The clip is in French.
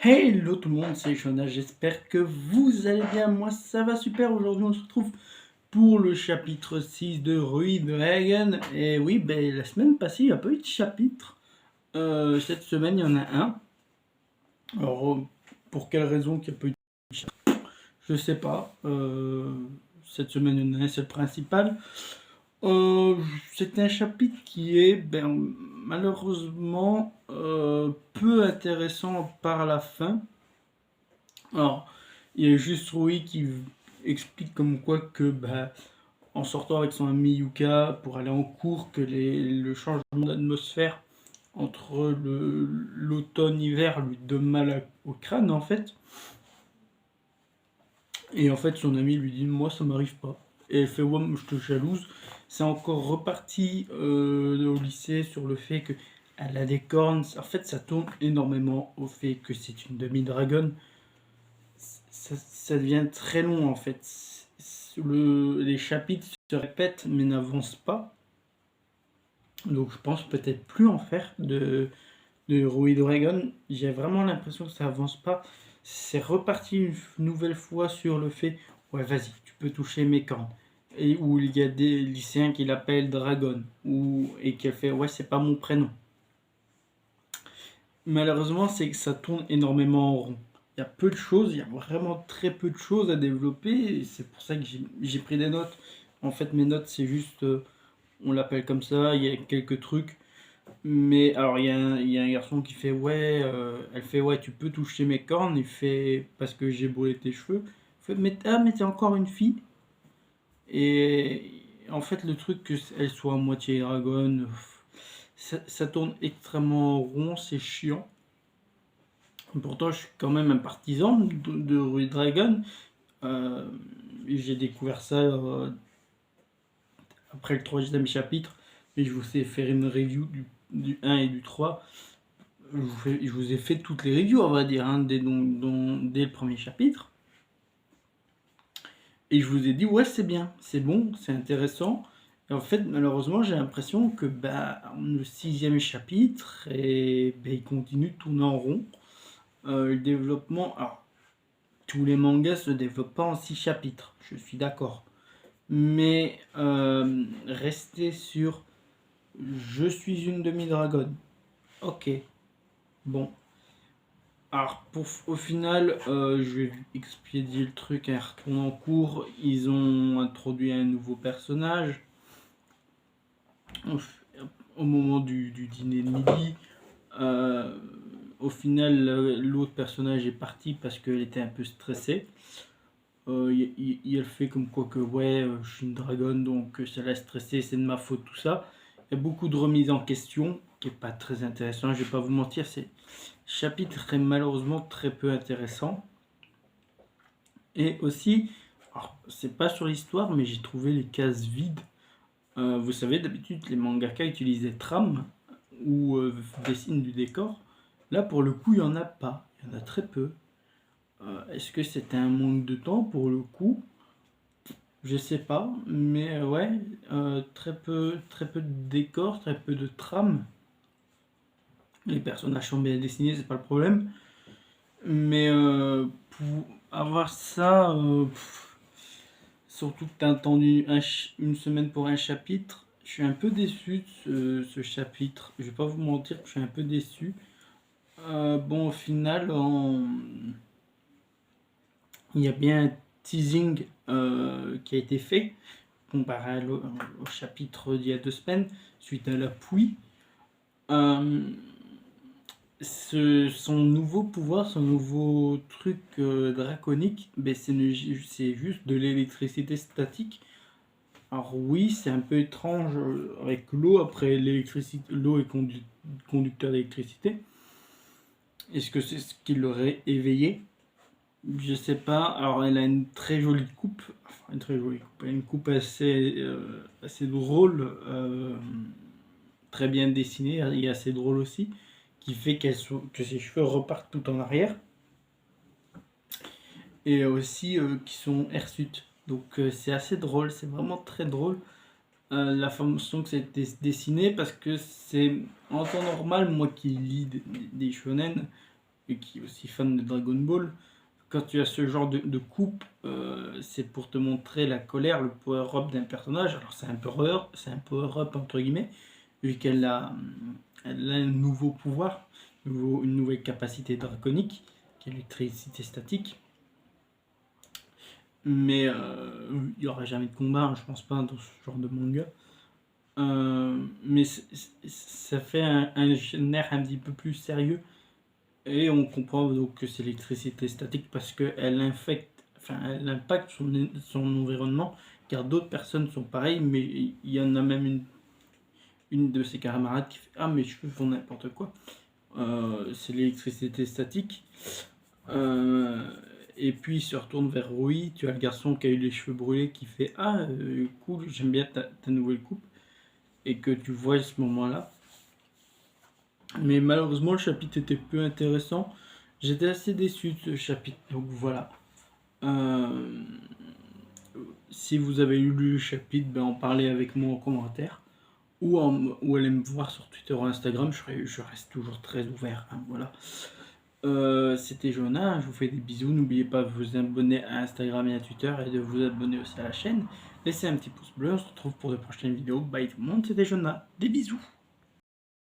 Hello tout le monde, c'est Shona, j'espère que vous allez bien, moi ça va super, aujourd'hui on se retrouve pour le chapitre 6 de Ruin Dragon, et oui, la semaine passée il n'y a pas eu de chapitre, cette semaine il y en a un, alors pour quelle raison qu'il n'y a pas eu de chapitre, je sais pas, cette semaine il y en a un, c'est le principal. Euh, c'est un chapitre qui est malheureusement peu intéressant par la fin. Alors, il y a juste Rui qui explique comme quoi que en sortant avec son ami Yuka pour aller en cours, que le changement d'atmosphère entre l'automne-hiver lui donne mal au crâne en fait. Et en fait son ami lui dit moi ça m'arrive pas. Et elle fait ouais moi, je te jalouse. C'est encore reparti au lycée sur le fait que elle a des cornes. En fait ça tourne énormément au fait que c'est une demi-dragonne. Ça devient très long en fait. Les chapitres se répètent mais n'avancent pas. Donc je pense peut-être plus en faire de Ruby Dragon. J'ai vraiment l'impression que ça avance pas. C'est reparti une nouvelle fois sur le fait ouais vas-y tu peux toucher mes cornes. Et où il y a des lycéens qui l'appellent Dragon. Et qui fait ouais c'est pas mon prénom. Malheureusement c'est que ça tourne énormément en rond. Il y a peu de choses, il y a vraiment très peu de choses à développer, et c'est pour ça que j'ai pris des notes. En fait, mes notes, c'est juste, on l'appelle comme ça, il y a quelques trucs. Mais alors, il y a un garçon qui fait ouais, elle fait ouais, tu peux toucher mes cornes, il fait parce que j'ai brûlé tes cheveux. Il fait mais t'es encore une fille. Et en fait, le truc qu'elle soit à moitié dragon, ça tourne extrêmement rond, c'est chiant. Pourtant, je suis quand même un partisan de Ruby Dragon. Euh, j'ai découvert ça après le troisième chapitre, et je vous ai fait une review du 1 et du 3. Je vous ai fait toutes les reviews, on va dire, hein, dès le premier chapitre. Et je vous ai dit, ouais, c'est bien, c'est bon, c'est intéressant. Et en fait, malheureusement, j'ai l'impression que le sixième chapitre, il continue de tourner en rond. Le développement, alors, tous les mangas se développent pas en 6 chapitres, je suis d'accord. Mais rester sur je suis une demi-dragonne. Ok, bon. Alors, au final, je vais expédier le truc et retourner en cours. Ils ont introduit un nouveau personnage. Au moment du dîner de midi, euh, au final, l'autre personnage est parti parce qu'elle était un peu stressée. Il fait comme quoi que ouais, je suis une dragonne donc ça l'a stressé, c'est de ma faute, tout ça. Il y a beaucoup de remises en question qui est pas très intéressant, je vais pas vous mentir, c'est chapitre est malheureusement très peu intéressant. Et aussi, alors c'est pas sur l'histoire, mais j'ai trouvé les cases vides. Vous savez, d'habitude les mangaka utilisent des trames ou dessinent du décor. Là pour le coup il y en a pas, il y en a très peu. Est-ce que c'était un manque de temps pour le coup? Je sais pas, mais ouais, très peu de décors, très peu de trames. Les personnages sont bien dessinés, c'est pas le problème. Mais pour avoir ça, surtout que t'as attendu une semaine pour un chapitre, je suis un peu déçu de ce chapitre. Je vais pas vous mentir que je suis un peu déçu. Bon, au final, il y a bien un teasing qui a été fait comparé au chapitre d'il y a 2 semaines, suite à la pluie. Euh, son nouveau pouvoir, son nouveau truc draconique, c'est juste de l'électricité statique. Alors oui, c'est un peu étrange avec l'eau, après l'électricité, l'eau est conducteur d'électricité. Est-ce que c'est ce qui l'aurait éveillé? Je sais pas. Alors elle a une très jolie coupe, enfin une très jolie coupe, une coupe assez drôle, très bien dessinée et assez drôle aussi, qui fait que ses cheveux repartent tout en arrière et aussi qui sont hirsutes. Donc c'est assez drôle, c'est vraiment très drôle la façon que c'est dessiné parce que c'est en temps normal, moi qui lis des shonen, et qui est aussi fan de Dragon Ball, quand tu as ce genre de coupe, c'est pour te montrer la colère, le power-up d'un personnage. Alors c'est un power-up entre guillemets, vu elle a un nouveau pouvoir, une nouvelle capacité draconique, qui est l'électricité statique. Mais il n'y aura jamais de combat, hein, je pense pas, dans ce genre de manga. Mais ça fait un air un petit peu plus sérieux. Et on comprend donc que c'est l'électricité statique parce qu'elle elle impacte son environnement, car d'autres personnes sont pareilles, mais il y en a même une de ses camarades qui fait ah, mes cheveux font n'importe quoi. C'est l'électricité statique. Euh, et puis il se retourne vers Rui, tu as le garçon qui a eu les cheveux brûlés qui fait ah, cool, j'aime bien ta nouvelle coupe, et que tu vois à ce moment-là. Mais malheureusement, le chapitre était peu intéressant. J'étais assez déçu de ce chapitre, donc voilà. Euh, Si vous avez lu le chapitre, ben, en parlez avec moi en commentaire. Ou allez me voir sur Twitter ou Instagram, je reste toujours très ouvert. Hein, voilà. C'était Jonah, je vous fais des bisous. N'oubliez pas de vous abonner à Instagram et à Twitter et de vous abonner aussi à la chaîne. Laissez un petit pouce bleu, on se retrouve pour de prochaines vidéos. Bye tout le monde, c'était Jonah, des bisous.